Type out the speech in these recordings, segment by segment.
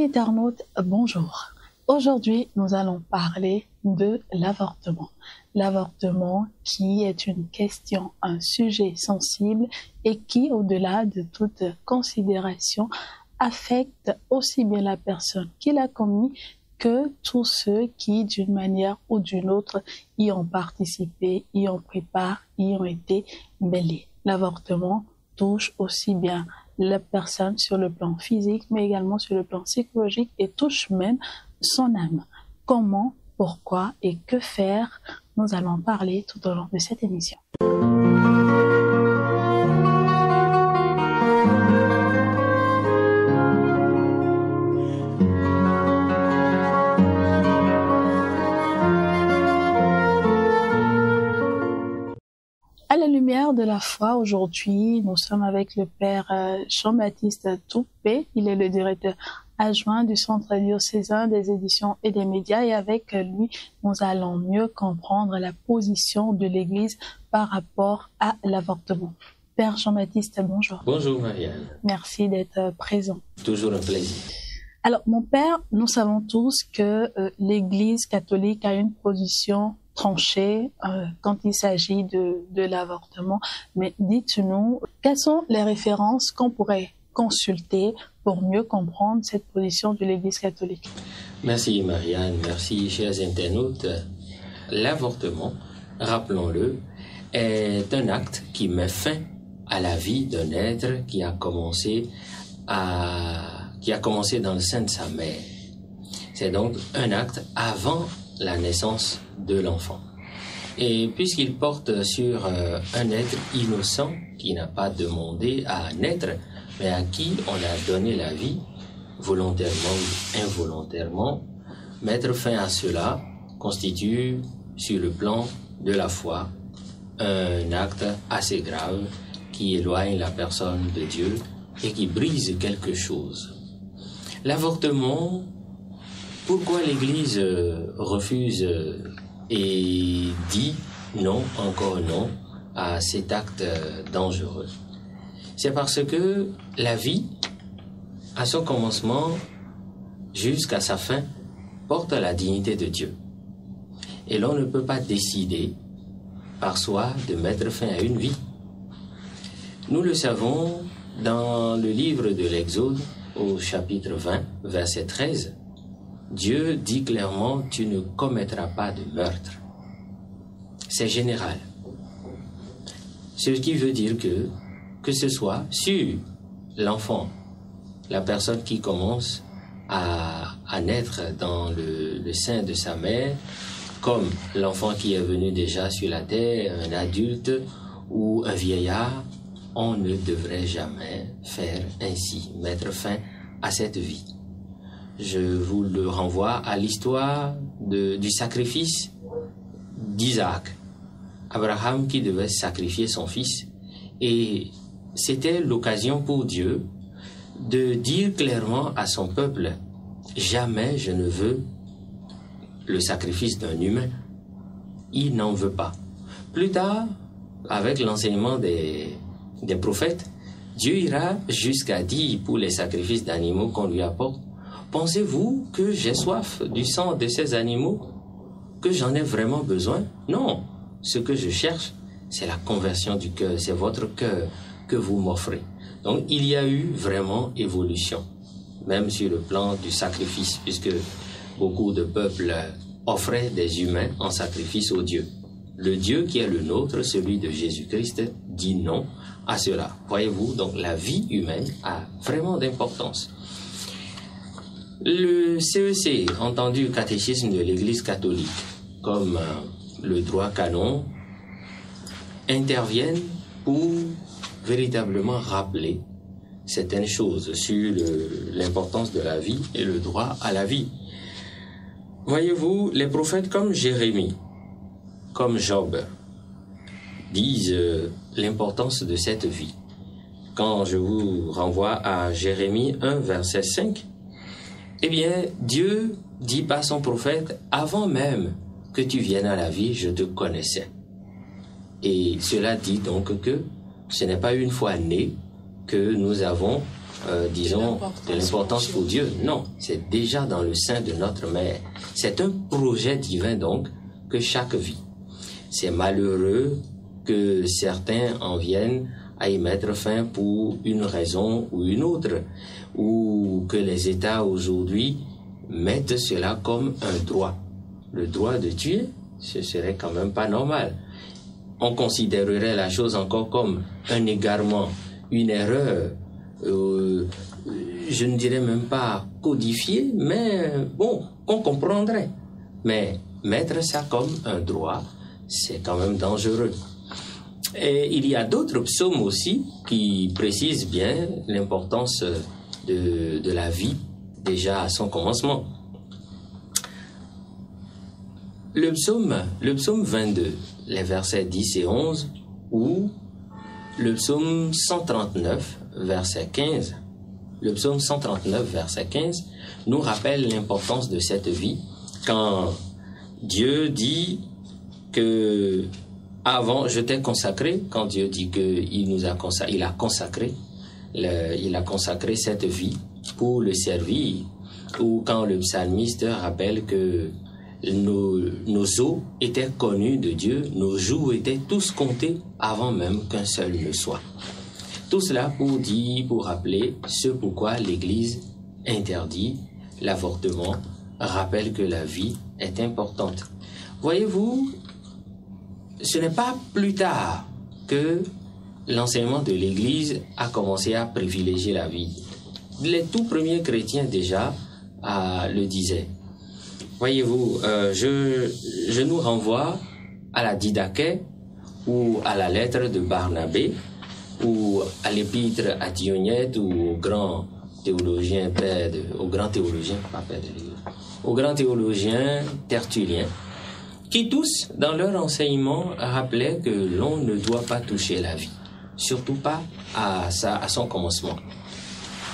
internautes, bonjour. Aujourd'hui, nous allons parler de l'avortement. L'avortement qui est une question, un sujet sensible et qui, au-delà de toute considération, affecte aussi bien la personne qui l'a commis que tous ceux qui, d'une manière ou d'une autre, y ont participé, y ont pris part, y ont été mêlés. L'avortement touche aussi bien la personne sur le plan physique, mais également sur le plan psychologique et touche même son âme. Comment, pourquoi et que faire? Nous allons parler tout au long de cette émission. À la lumière de la foi, aujourd'hui, nous sommes avec le Père Jean-Baptiste Toupé. Il est le directeur adjoint du Centre diocésain des éditions et des médias. Et avec lui, nous allons mieux comprendre la position de l'Église par rapport à l'avortement. Père Jean-Baptiste, bonjour. Bonjour Marianne. Merci d'être présent. Toujours un plaisir. Alors, mon Père, nous savons tous que l'Église catholique a une position tranchée quand il s'agit de l'avortement. Mais dites-nous, quelles sont les références qu'on pourrait consulter pour mieux comprendre cette position de l'Église catholique? Merci Marianne, merci chers internautes. L'avortement, rappelons-le, est un acte qui met fin à la vie d'un être qui a commencé dans le sein de sa mère. C'est donc un acte avant la naissance de l'enfant. Et puisqu'il porte sur un être innocent qui n'a pas demandé à naître, mais à qui on a donné la vie, volontairement ou involontairement, mettre fin à cela constitue, sur le plan de la foi, un acte assez grave qui éloigne la personne de Dieu et qui brise quelque chose. L'avortement, pourquoi l'Église refuse et dit non, encore non, à cet acte dangereux? C'est parce que la vie, à son commencement jusqu'à sa fin, porte la dignité de Dieu. Et l'on ne peut pas décider par soi de mettre fin à une vie. Nous le savons dans le livre de l'Exode, au chapitre 20, verset 13, Dieu dit clairement « Tu ne commettras pas de meurtre ». C'est général. Ce qui veut dire que ce soit sur l'enfant, la personne qui commence à naître dans le sein de sa mère, comme l'enfant qui est venu déjà sur la terre, un adulte ou un vieillard, on ne devrait jamais faire ainsi, mettre fin à cette vie. Je vous le renvoie à l'histoire du sacrifice d'Isaac. Abraham qui devait sacrifier son fils. Et c'était l'occasion pour Dieu de dire clairement à son peuple, jamais je ne veux le sacrifice d'un humain. Il n'en veut pas. Plus tard, avec l'enseignement des prophètes, Dieu ira jusqu'à dire pour les sacrifices d'animaux qu'on lui apporte, pensez-vous que j'ai soif du sang de ces animaux? Que j'en ai vraiment besoin? Non. Ce que je cherche, c'est la conversion du cœur. C'est votre cœur que vous m'offrez. Donc, il y a eu vraiment évolution, même sur le plan du sacrifice, puisque beaucoup de peuples offraient des humains en sacrifice au Dieu. Le Dieu qui est le nôtre, celui de Jésus-Christ, dit non à cela. Voyez-vous, donc la vie humaine a vraiment d'importance. Le CEC, entendu catéchisme de l'Église catholique, comme le droit canon, interviennent pour véritablement rappeler certaines choses sur l'importance de la vie et le droit à la vie. Voyez-vous, les prophètes comme Jérémie, comme Job, disent l'importance de cette vie. Quand je vous renvoie à Jérémie 1, verset 5, eh bien, Dieu dit par son prophète, avant même que tu viennes à la vie, je te connaissais. Et cela dit donc que ce n'est pas une fois né que nous avons disons, de l'importance pour Dieu. Non, c'est déjà dans le sein de notre mère. C'est un projet divin donc que chaque vie. C'est malheureux que certains en viennent à y mettre fin pour une raison ou une autre, ou que les États aujourd'hui mettent cela comme un droit. Le droit de tuer, ce serait quand même pas normal. On considérerait la chose encore comme un égarement, une erreur, je ne dirais même pas codifiée, mais bon, on comprendrait. Mais mettre ça comme un droit, c'est quand même dangereux. Et il y a d'autres psaumes aussi qui précisent bien l'importance de la vie déjà à son commencement. Le psaume 22, les versets 10 et 11, ou le psaume 139, verset 15, le psaume 139, verset 15, nous rappelle l'importance de cette vie quand Dieu dit que avant je t'ai consacré, quand Dieu dit qu'il a consacré cette vie pour le servir, ou quand le psalmiste rappelle que nos os étaient connus de Dieu, nos jours étaient tous comptés avant même qu'un seul ne soit. Tout cela pour rappeler ce pourquoi l'Église interdit l'avortement, rappelle que la vie est importante. Voyez-vous, ce n'est pas plus tard que l'enseignement de l'Église a commencé à privilégier la vie. Les tout premiers chrétiens déjà le disaient. Voyez-vous, je nous renvoie à la Didaché ou à la lettre de Barnabé ou à l'épître à Dionyète ou au grand théologien Tertullien, qui tous, dans leur enseignement, rappelaient que l'on ne doit pas toucher la vie, surtout pas à son commencement.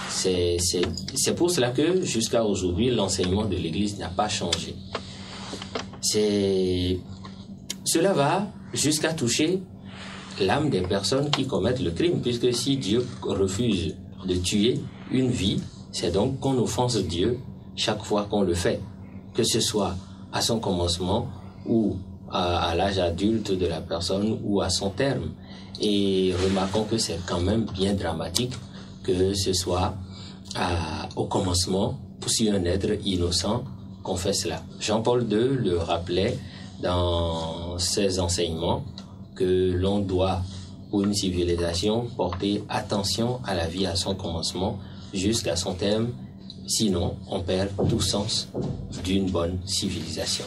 C'est pour cela que jusqu'à aujourd'hui, l'enseignement de l'Église n'a pas changé. Cela va jusqu'à toucher l'âme des personnes qui commettent le crime, puisque si Dieu refuse de tuer une vie, c'est donc qu'on offense Dieu chaque fois qu'on le fait, que ce soit à son commencement ou à l'âge adulte de la personne ou à son terme. Et remarquons que c'est quand même bien dramatique que ce soit au commencement, pour si un être innocent qu'on fait cela. Jean-Paul II le rappelait dans ses enseignements que l'on doit, pour une civilisation, porter attention à la vie à son commencement jusqu'à son terme, sinon on perd tout sens d'une bonne civilisation.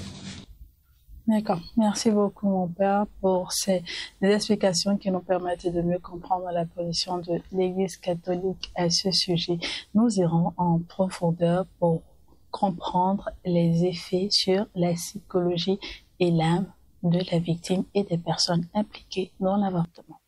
D'accord. Merci beaucoup, mon père, pour ces explications qui nous permettent de mieux comprendre la position de l'Église catholique à ce sujet. Nous irons en profondeur pour comprendre les effets sur la psychologie et l'âme de la victime et des personnes impliquées dans l'avortement.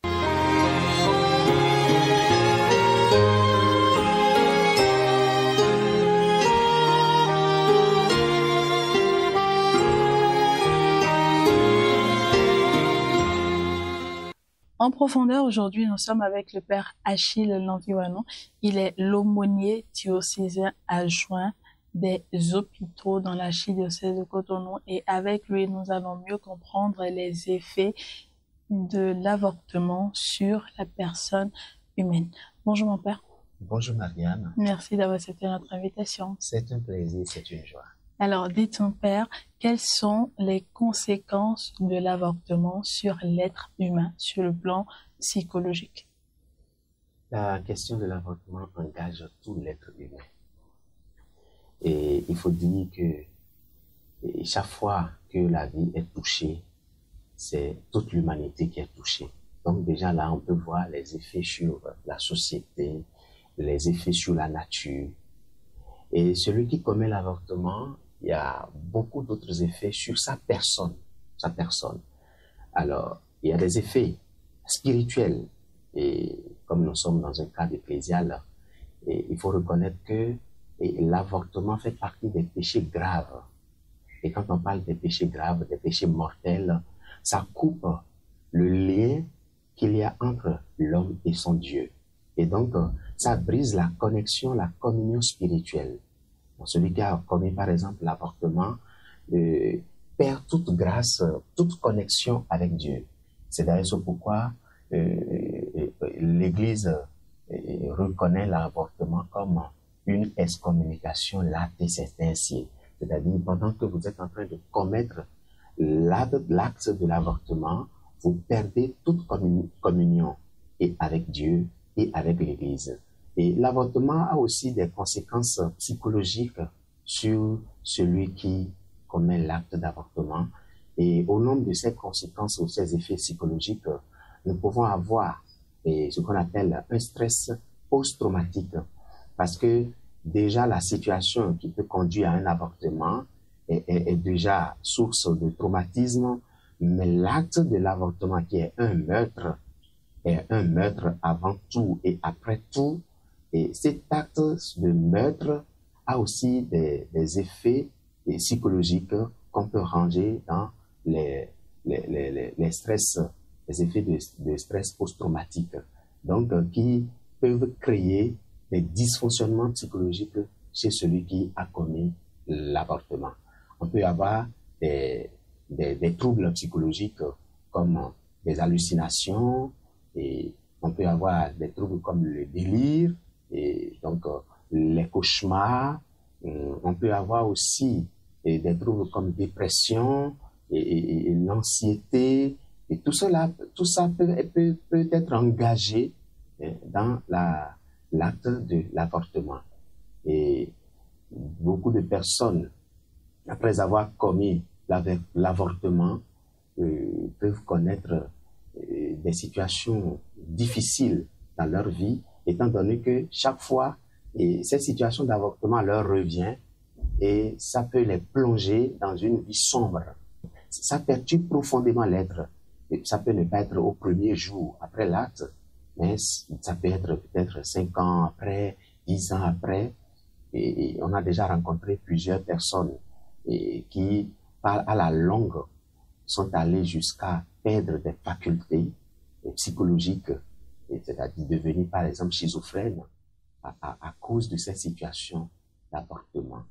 En profondeur, aujourd'hui, nous sommes avec le père Achille Lanviwanon. Il est l'aumônier diocésain adjoint des hôpitaux dans l'archidiocèse de Cotonou. Et avec lui, nous allons mieux comprendre les effets de l'avortement sur la personne humaine. Bonjour mon père. Bonjour Marianne. Merci d'avoir accepté notre invitation. C'est un plaisir, c'est une joie. Alors, dites mon père, quelles sont les conséquences de l'avortement sur l'être humain, sur le plan psychologique? La question de l'avortement engage tout l'être humain. Et il faut dire que chaque fois que la vie est touchée, c'est toute l'humanité qui est touchée. Donc déjà là, on peut voir les effets sur la société, les effets sur la nature. Et celui qui commet l'avortement, il y a beaucoup d'autres effets sur sa personne. Alors, il y a des effets spirituels. Et comme nous sommes dans un cadre ecclésial, il faut reconnaître que l'avortement fait partie des péchés graves. Et quand on parle des péchés graves, des péchés mortels, ça coupe le lien qu'il y a entre l'homme et son Dieu. Et donc, ça brise la connexion, la communion spirituelle. Donc, celui qui a commis, par exemple, l'avortement, perd toute grâce, toute connexion avec Dieu. C'est d'ailleurs ce pourquoi l'Église reconnaît l'avortement comme une excommunication latée sentenciée. C'est-à-dire, pendant que vous êtes en train de commettre l'acte de l'avortement, vous perdez toute communion et avec Dieu et avec l'Église. Et l'avortement a aussi des conséquences psychologiques sur celui qui commet l'acte d'avortement. Et au nombre de ces conséquences ou ces effets psychologiques, nous pouvons avoir ce qu'on appelle un stress post-traumatique. Parce que déjà la situation qui peut conduire à un avortement est déjà source de traumatisme, mais l'acte de l'avortement qui est un meurtre avant tout et après tout. Et cet acte de meurtre a aussi des effets psychologiques qu'on peut ranger dans les stress, les effets de stress post-traumatique. Donc, qui peuvent créer des dysfonctionnements psychologiques chez celui qui a commis l'avortement. On peut avoir des troubles psychologiques comme des hallucinations, et on peut avoir des troubles comme le délire, et donc les cauchemars. On peut avoir aussi des troubles comme dépression et l'anxiété, et tout ça peut être engagé dans l'acte de l'avortement. Et beaucoup de personnes, après avoir commis l'avortement, peuvent connaître des situations difficiles dans leur vie, étant donné que chaque fois, cette situation d'avortement leur revient et ça peut les plonger dans une vie sombre. Ça perturbe profondément l'être. Ça peut ne pas être au premier jour après l'acte, mais ça peut être peut-être 5 ans après, 10 ans après. Et on a déjà rencontré plusieurs personnes qui, à la longue, sont allées jusqu'à perdre des facultés psychologiques, c'est-à-dire devenir par exemple schizophrène à cause de cette situation d'avortement.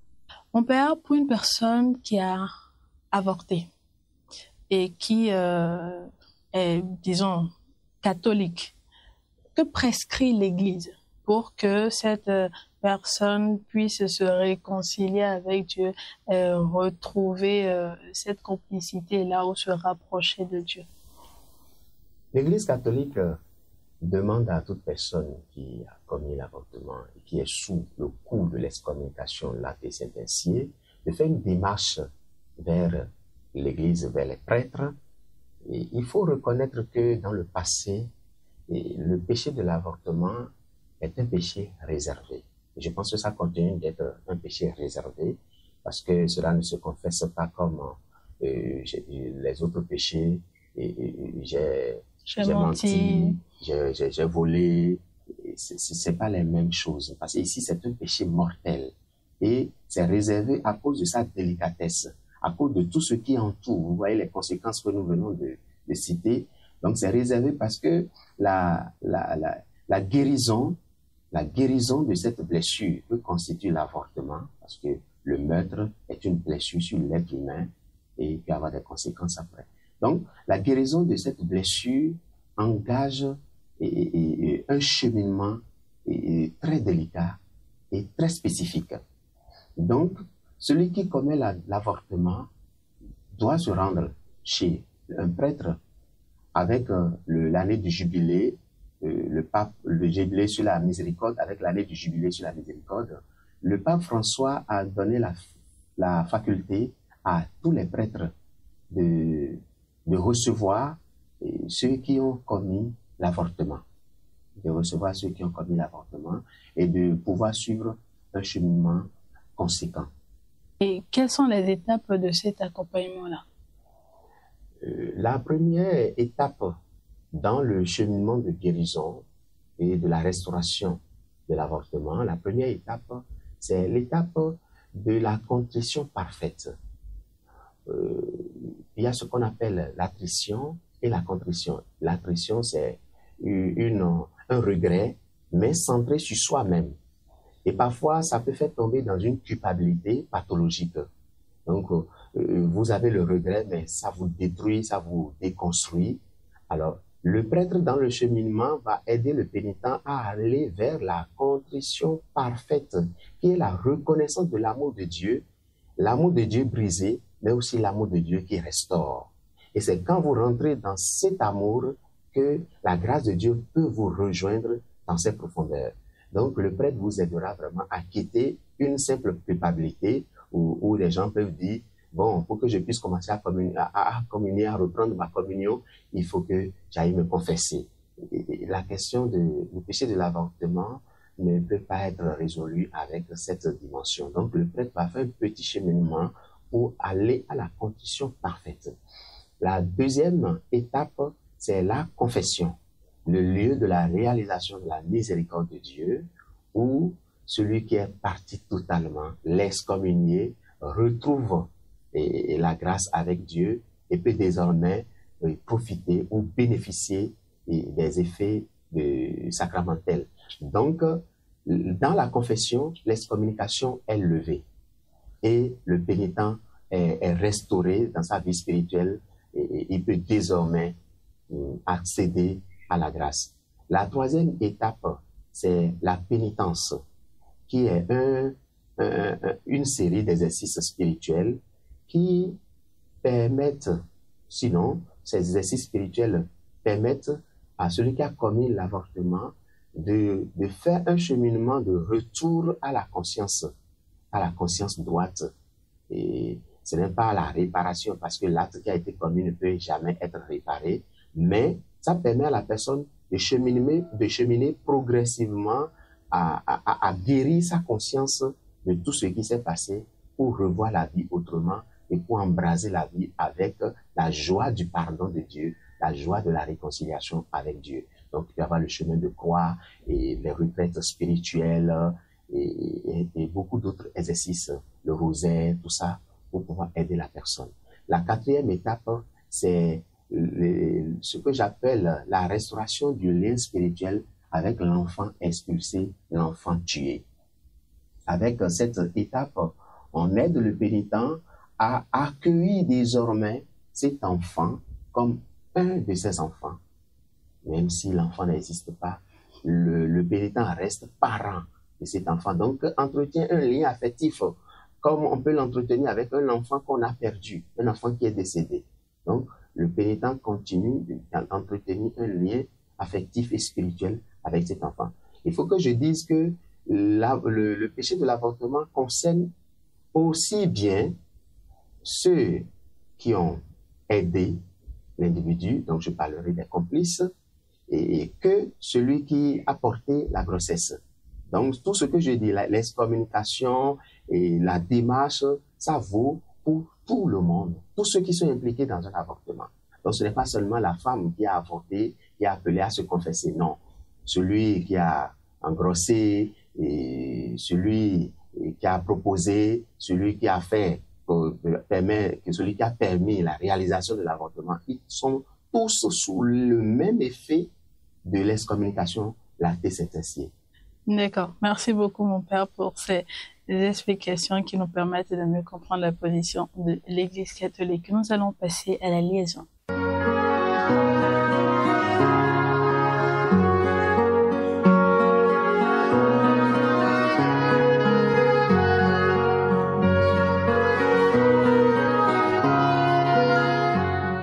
Mon père, pour une personne qui a avorté et qui est, disons, catholique, que prescrit l'Église pour que cette personne puisse se réconcilier avec Dieu, retrouver cette complicité-là ou se rapprocher de Dieu? L'Église catholique demande à toute personne qui a commis l'avortement et qui est sous le coup de l'excommunication latée sentenciée de faire une démarche vers l'Église, vers les prêtres. Et il faut reconnaître que dans le passé, le péché de l'avortement est un péché réservé. Et je pense que ça continue d'être un péché réservé parce que cela ne se confesse pas comme les autres péchés. J'ai menti, j'ai volé. C'est pas les mêmes choses. Parce que ici, c'est un péché mortel. Et c'est réservé à cause de sa délicatesse, à cause de tout ce qui entoure. Vous voyez les conséquences que nous venons de citer. Donc, c'est réservé parce que la guérison de cette blessure peut constituer l'avortement, parce que le meurtre est une blessure sur l'être humain et il peut avoir des conséquences après. Donc, la guérison de cette blessure engage un cheminement très délicat et très spécifique. Donc, celui qui commet l'avortement doit se rendre chez un prêtre avec l'année du jubilé, le jubilé sur la miséricorde, avec l'année du jubilé sur la miséricorde. Le pape François a donné la faculté à tous les prêtres de recevoir ceux qui ont commis l'avortement, et de pouvoir suivre un cheminement conséquent. Et quelles sont les étapes de cet accompagnement-là? La première étape dans le cheminement de guérison et de la restauration de l'avortement, la première étape, c'est l'étape de la contrition parfaite. Il y a ce qu'on appelle l'attrition et la contrition. L'attrition, c'est un regret, mais centré sur soi-même. Et parfois, ça peut faire tomber dans une culpabilité pathologique. Donc, vous avez le regret, mais ça vous détruit, ça vous déconstruit. Alors, le prêtre dans le cheminement va aider le pénitent à aller vers la contrition parfaite, qui est la reconnaissance de l'amour de Dieu brisé, mais aussi l'amour de Dieu qui restaure. Et c'est quand vous rentrez dans cet amour que la grâce de Dieu peut vous rejoindre dans ses profondeurs. Donc, le prêtre vous aidera vraiment à quitter une simple culpabilité où les gens peuvent dire, bon, pour que je puisse commencer à communier, à reprendre ma communion, il faut que j'aille me confesser. Et la question du péché de l'avortement ne peut pas être résolue avec cette dimension. Donc, le prêtre va faire un petit cheminement pour aller à la condition parfaite. La deuxième étape, c'est la confession, le lieu de la réalisation de la miséricorde de Dieu, où celui qui est parti totalement, l'excommunié, retrouve la grâce avec Dieu et peut désormais profiter ou bénéficier des effets sacramentels. Donc, dans la confession, l'excommunication est levée et le pénitent est restauré dans sa vie spirituelle et il peut désormais accéder à la grâce. La troisième étape, c'est la pénitence, qui est une série d'exercices spirituels qui permettent, sinon, ces exercices spirituels permettent à celui qui a commis l'avortement de faire un cheminement de retour à la conscience droite. Et ce n'est pas la réparation, parce que l'acte qui a été commis ne peut jamais être réparé, mais ça permet à la personne de cheminer progressivement à guérir sa conscience de tout ce qui s'est passé pour revoir la vie autrement et pour embraser la vie avec la joie du pardon de Dieu, la joie de la réconciliation avec Dieu. Donc, il y avoir le chemin de croix et les retraites spirituelles et beaucoup d'autres exercices, le rosaire, tout ça, pour pouvoir aider la personne. La quatrième étape, c'est ce que j'appelle la restauration du lien spirituel avec l'enfant expulsé, l'enfant tué. Avec cette étape, on aide le pénitent à accueillir désormais cet enfant comme un de ses enfants. Même si l'enfant n'existe pas, le pénitent reste parent de cet enfant. Donc, entretient un lien affectif, comme on peut l'entretenir avec un enfant qu'on a perdu, un enfant qui est décédé. Donc, le pénitent continue d'entretenir un lien affectif et spirituel avec cet enfant. Il faut que je dise que le péché de l'avortement concerne aussi bien ceux qui ont aidé l'individu, donc je parlerai des complices, et que celui qui a porté la grossesse. Donc, tout ce que je dis, l'excommunication et la démarche, ça vaut pour tout le monde, tous ceux qui sont impliqués dans un avortement. Donc, ce n'est pas seulement la femme qui a avorté, qui a appelé à se confesser, non. Celui qui a engrossé, et celui qui a proposé, celui qui a fait, celui qui a permis la réalisation de l'avortement, ils sont tous sous le même effet de l'excommunication lactée sentenciée. D'accord. Merci beaucoup, mon père, pour ces explications qui nous permettent de mieux comprendre la position de l'Église catholique. Nous allons passer à la liaison.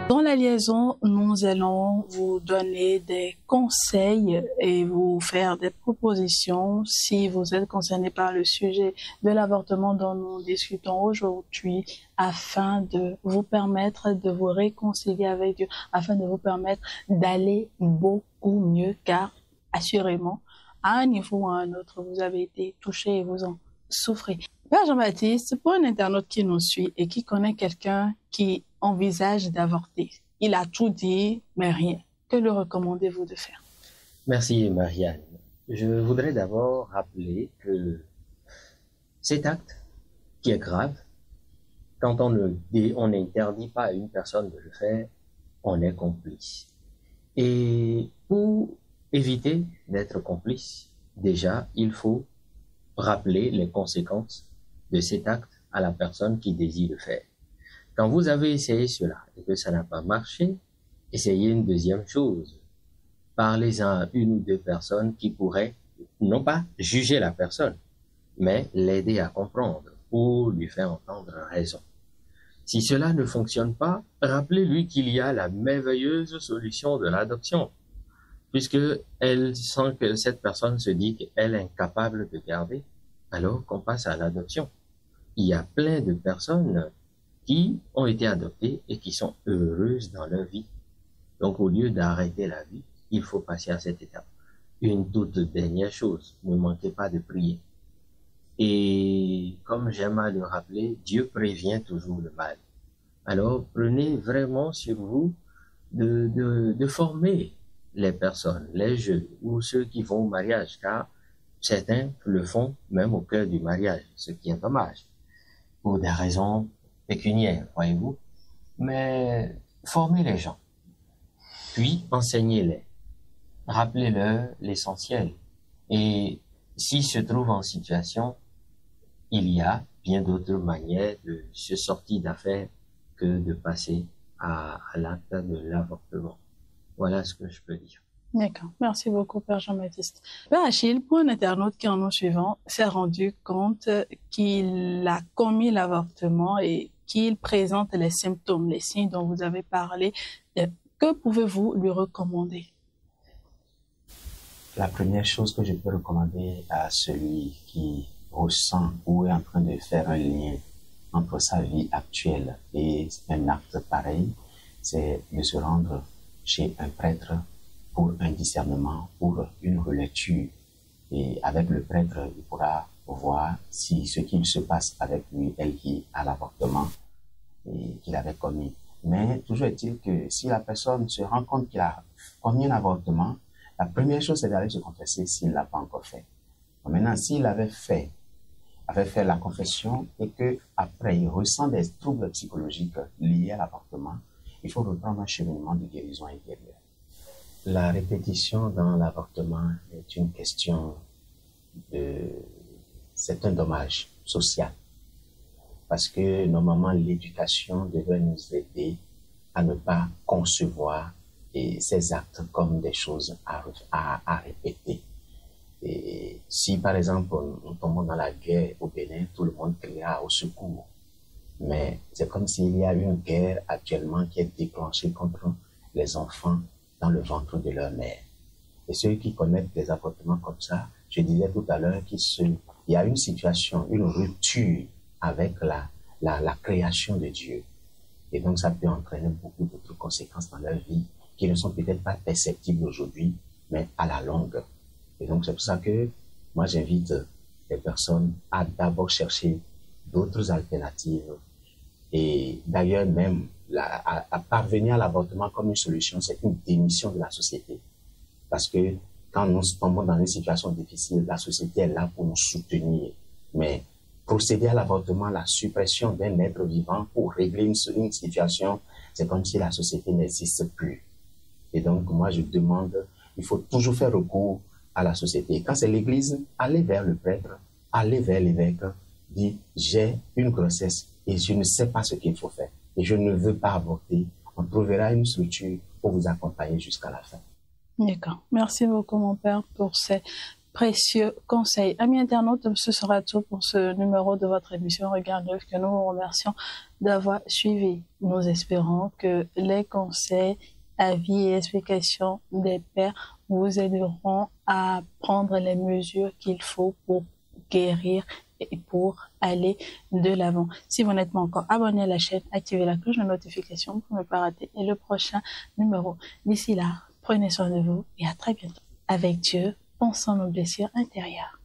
Dans la liaison, nous allons vous donner des conseils et vous faire des propositions si vous êtes concerné par le sujet de l'avortement dont nous discutons aujourd'hui, afin de vous permettre de vous réconcilier avec Dieu, afin de vous permettre d'aller beaucoup mieux, car assurément, à un niveau ou à un autre, vous avez été touché et vous en souffrez. Père Jean-Baptiste, pour un internaute qui nous suit et qui connaît quelqu'un qui envisage d'avorter, il a tout dit, mais rien. Que le recommandez-vous de faire? Merci Marianne. Je voudrais d'abord rappeler que cet acte, qui est grave, quand on n'interdit pas à une personne de le faire, on est complice. Et pour éviter d'être complice, déjà, il faut rappeler les conséquences de cet acte à la personne qui désire le faire. Quand vous avez essayé cela et que ça n'a pas marché, essayez une deuxième chose. Parlez-en à une ou deux personnes qui pourraient, non pas juger la personne, mais l'aider à comprendre ou lui faire entendre raison. Si cela ne fonctionne pas, rappelez-lui qu'il y a la merveilleuse solution de l'adoption, puisque elle sent que cette personne se dit qu'elle est incapable de garder, alors qu'on passe à l'adoption. Il y a plein de personnes qui ont été adoptées et qui sont heureuses dans leur vie. Donc, au lieu d'arrêter la vie, il faut passer à cette étape. Une toute dernière chose, ne manquez pas de prier. Et comme j'aime à le rappeler, Dieu prévient toujours le mal. Alors, prenez vraiment sur vous de former les personnes, les jeunes ou ceux qui vont au mariage, car certains le font même au cœur du mariage, ce qui est dommage, pour des raisons pécuniaires, voyez-vous. Mais formez les gens, puis enseignez-les, rappelez-leur l'essentiel. Et s'ils se trouvent en situation, il y a bien d'autres manières de se sortir d'affaires que de passer à l'acte de l'avortement. Voilà ce que je peux dire. D'accord. Merci beaucoup, Père Jean-Baptiste. Père Achille, pour un internaute qui en nous suivant s'est rendu compte qu'il a commis l'avortement et qu'il présente les symptômes, les signes dont vous avez parlé, que pouvez-vous lui recommander? La première chose que je peux recommander à celui qui ressent ou est en train de faire un lien entre sa vie actuelle et un acte pareil, c'est de se rendre chez un prêtre pour un discernement, pour une relecture. Et avec le prêtre, il pourra voir si ce qu'il se passe avec lui est lié à l'avortement qu'il avait commis. Mais toujours est-il que si la personne se rend compte qu'il a commis un avortement, la première chose, c'est d'aller se confesser s'il ne l'a pas encore fait. Maintenant, s'il avait fait la confession et que après il ressent des troubles psychologiques liés à l'avortement, il faut reprendre un cheminement de guérison intérieure. La répétition dans l'avortement est une question c'est un dommage social. Parce que normalement, l'éducation devrait nous aider à ne pas concevoir ces actes comme des choses à répéter. Et si, par exemple, nous tombons dans la guerre au Bénin, tout le monde criera au secours. Mais c'est comme s'il y a une guerre actuellement qui est déclenchée contre les enfants dans le ventre de leur mère. Et ceux qui connaissent des avortements comme ça, je disais tout à l'heure qu'il y a une situation, une rupture avec la création de Dieu. Et donc ça peut entraîner beaucoup d'autres conséquences dans leur vie qui ne sont peut-être pas perceptibles aujourd'hui, mais à la longue. Et donc c'est pour ça que moi j'invite les personnes à d'abord chercher d'autres alternatives. Et d'ailleurs même, à parvenir à l'avortement comme une solution, c'est une démission de la société. Parce que quand nous tombons dans une situation difficile, la société est là pour nous soutenir. Mais procéder à l'avortement, la suppression d'un être vivant pour régler une situation, c'est comme si la société n'existe plus. Et donc moi je demande, il faut toujours faire recours à la société. Quand c'est l'église, allez vers le prêtre, allez vers l'évêque, dit j'ai une grossesse et je ne sais pas ce qu'il faut faire et je ne veux pas avorter. On trouvera une structure pour vous accompagner jusqu'à la fin. D'accord. Merci beaucoup, mon père, pour ces précieux conseils. Amis internautes, ce sera tout pour ce numéro de votre émission Regard Neuf que nous vous remercions d'avoir suivi. Nous espérons que les conseils, avis et explications des pères vous aideront à prendre les mesures qu'il faut pour guérir et pour aller de l'avant. Si vous n'êtes pas encore abonné à la chaîne, activez la cloche de notification pour ne pas rater le prochain numéro. D'ici là, prenez soin de vous et à très bientôt. Avec Dieu, pensons nos blessures intérieures.